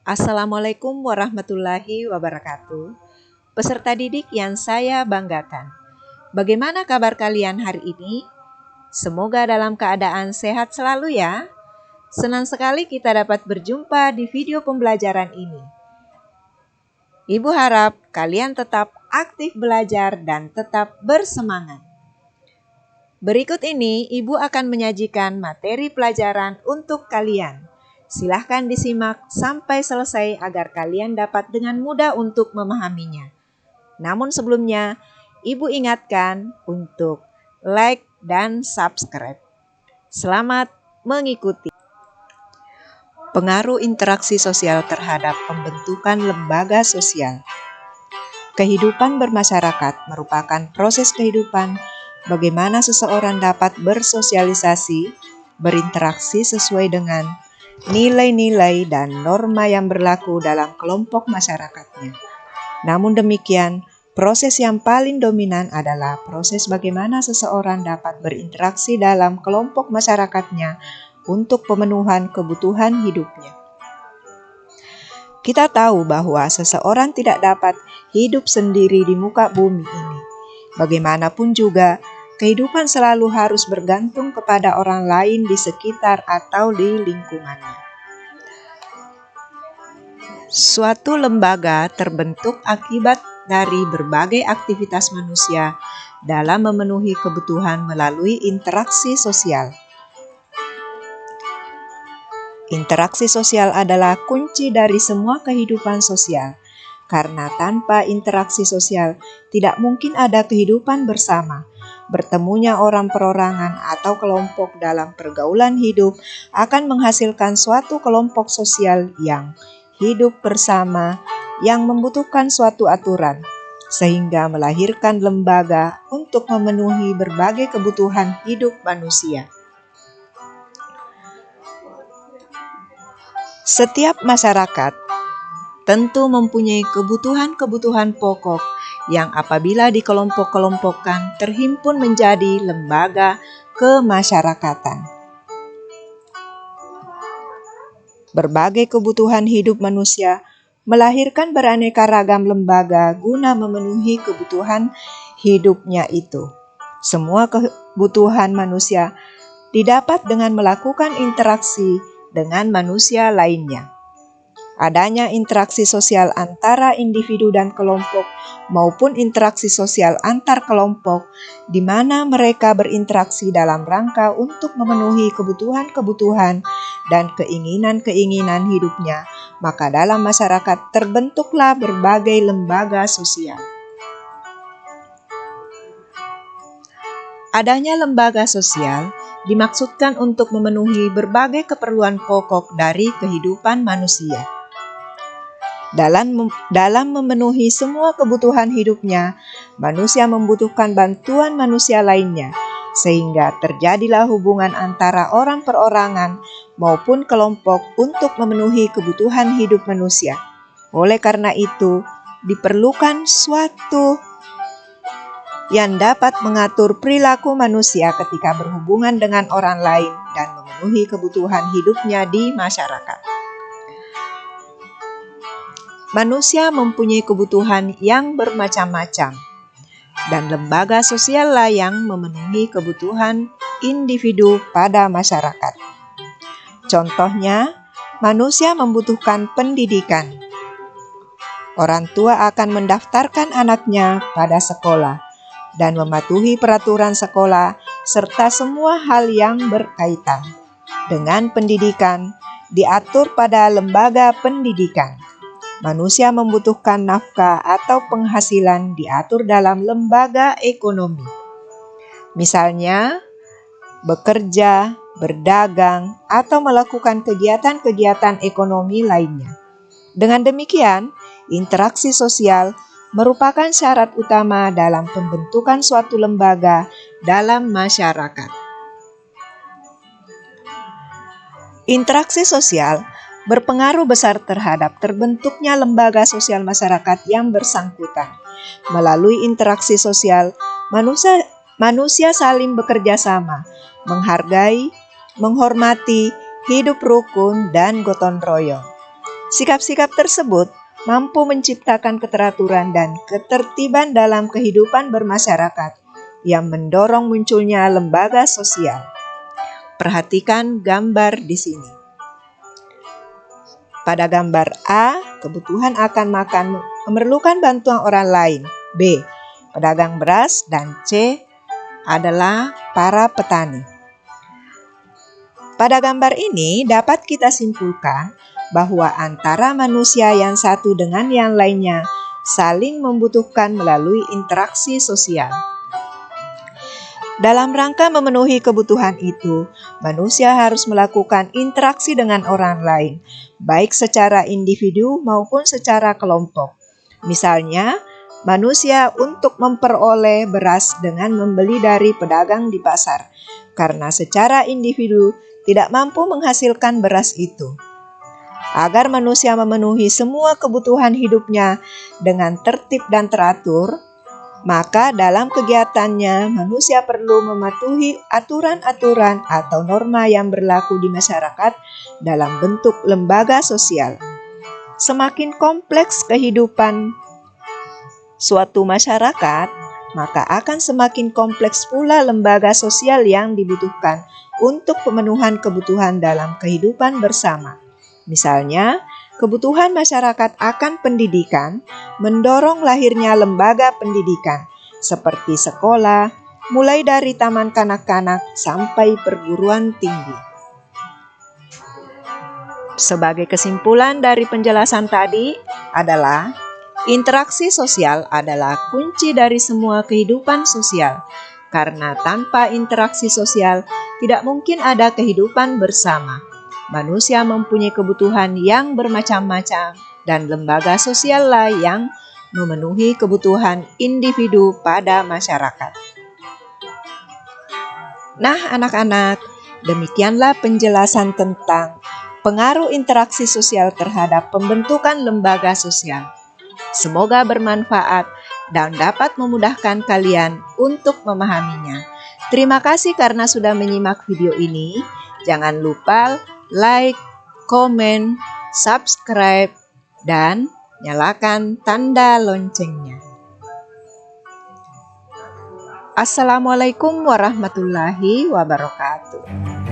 Assalamualaikum warahmatullahi wabarakatuh. Peserta didik yang saya banggakan. Bagaimana kabar kalian hari ini? Semoga dalam keadaan sehat selalu ya. Senang sekali kita dapat berjumpa di video pembelajaran ini. Ibu harap kalian tetap aktif belajar dan tetap bersemangat. Berikut ini Ibu akan menyajikan materi pelajaran untuk kalian. Silahkan disimak sampai selesai agar kalian dapat dengan mudah untuk memahaminya. Namun sebelumnya, Ibu ingatkan untuk like dan subscribe. Selamat mengikuti. Pengaruh interaksi sosial terhadap pembentukan lembaga sosial. Kehidupan bermasyarakat merupakan proses kehidupan bagaimana seseorang dapat bersosialisasi, berinteraksi sesuai dengan nilai-nilai dan norma yang berlaku dalam kelompok masyarakatnya. Namun demikian, proses yang paling dominan adalah proses bagaimana seseorang dapat berinteraksi dalam kelompok masyarakatnya untuk pemenuhan kebutuhan hidupnya. Kita tahu bahwa seseorang tidak dapat hidup sendiri di muka bumi ini. Bagaimanapun juga, kehidupan selalu harus bergantung kepada orang lain di sekitar atau di lingkungannya. Suatu lembaga terbentuk akibat dari berbagai aktivitas manusia dalam memenuhi kebutuhan melalui interaksi sosial. Interaksi sosial adalah kunci dari semua kehidupan sosial, karena tanpa interaksi sosial tidak mungkin ada kehidupan bersama. Bertemunya orang perorangan atau kelompok dalam pergaulan hidup akan menghasilkan suatu kelompok sosial yang hidup bersama yang membutuhkan suatu aturan, sehingga melahirkan lembaga untuk memenuhi berbagai kebutuhan hidup manusia. Setiap masyarakat tentu mempunyai kebutuhan-kebutuhan pokok yang apabila dikelompok-kelompokkan terhimpun menjadi lembaga kemasyarakatan. Berbagai kebutuhan hidup manusia melahirkan beraneka ragam lembaga guna memenuhi kebutuhan hidupnya itu. Semua kebutuhan manusia didapat dengan melakukan interaksi dengan manusia lainnya. Adanya interaksi sosial antara individu dan kelompok maupun interaksi sosial antar kelompok di mana mereka berinteraksi dalam rangka untuk memenuhi kebutuhan-kebutuhan dan keinginan-keinginan hidupnya, maka dalam masyarakat terbentuklah berbagai lembaga sosial. Adanya lembaga sosial dimaksudkan untuk memenuhi berbagai keperluan pokok dari kehidupan manusia. Dalam memenuhi semua kebutuhan hidupnya, manusia membutuhkan bantuan manusia lainnya, sehingga terjadilah hubungan antara orang perorangan maupun kelompok untuk memenuhi kebutuhan hidup manusia. Oleh karena itu, diperlukan suatu yang dapat mengatur perilaku manusia ketika berhubungan dengan orang lain dan memenuhi kebutuhan hidupnya di masyarakat. Manusia mempunyai kebutuhan yang bermacam-macam, dan lembaga sosiallah yang memenuhi kebutuhan individu pada masyarakat. Contohnya, manusia membutuhkan pendidikan. Orang tua akan mendaftarkan anaknya pada sekolah dan mematuhi peraturan sekolah serta semua hal yang berkaitan dengan pendidikan diatur pada lembaga pendidikan. Manusia membutuhkan nafkah atau penghasilan diatur dalam lembaga ekonomi. Misalnya, bekerja, berdagang, atau melakukan kegiatan-kegiatan ekonomi lainnya. Dengan demikian, interaksi sosial merupakan syarat utama dalam pembentukan suatu lembaga dalam masyarakat. Interaksi sosial berpengaruh besar terhadap terbentuknya lembaga sosial masyarakat yang bersangkutan. Melalui interaksi sosial, manusia saling bekerja sama, menghargai, menghormati, hidup rukun, dan gotong royong. Sikap-sikap tersebut mampu menciptakan keteraturan dan ketertiban dalam kehidupan bermasyarakat yang mendorong munculnya lembaga sosial. Perhatikan gambar di sini. Pada gambar A, kebutuhan akan makan memerlukan bantuan orang lain. B, pedagang beras, dan C adalah para petani. Pada gambar ini dapat kita simpulkan bahwa antara manusia yang satu dengan yang lainnya saling membutuhkan melalui interaksi sosial. Dalam rangka memenuhi kebutuhan itu, manusia harus melakukan interaksi dengan orang lain, baik secara individu maupun secara kelompok. Misalnya, manusia untuk memperoleh beras dengan membeli dari pedagang di pasar, karena secara individu tidak mampu menghasilkan beras itu. Agar manusia memenuhi semua kebutuhan hidupnya dengan tertib dan teratur, maka dalam kegiatannya manusia perlu mematuhi aturan-aturan atau norma yang berlaku di masyarakat dalam bentuk lembaga sosial. Semakin kompleks kehidupan suatu masyarakat, maka akan semakin kompleks pula lembaga sosial yang dibutuhkan untuk pemenuhan kebutuhan dalam kehidupan bersama. Misalnya, kebutuhan masyarakat akan pendidikan mendorong lahirnya lembaga pendidikan seperti sekolah, mulai dari taman kanak-kanak sampai perguruan tinggi. Sebagai kesimpulan dari penjelasan tadi adalah interaksi sosial adalah kunci dari semua kehidupan sosial, karena tanpa interaksi sosial tidak mungkin ada kehidupan bersama. Manusia mempunyai kebutuhan yang bermacam-macam dan lembaga sosiallah yang memenuhi kebutuhan individu pada masyarakat. Nah, anak-anak, demikianlah penjelasan tentang pengaruh interaksi sosial terhadap pembentukan lembaga sosial. Semoga bermanfaat dan dapat memudahkan kalian untuk memahaminya. Terima kasih karena sudah menyimak video ini. Jangan lupa like, komen, subscribe, dan nyalakan tanda loncengnya. Assalamualaikum warahmatullahi wabarakatuh.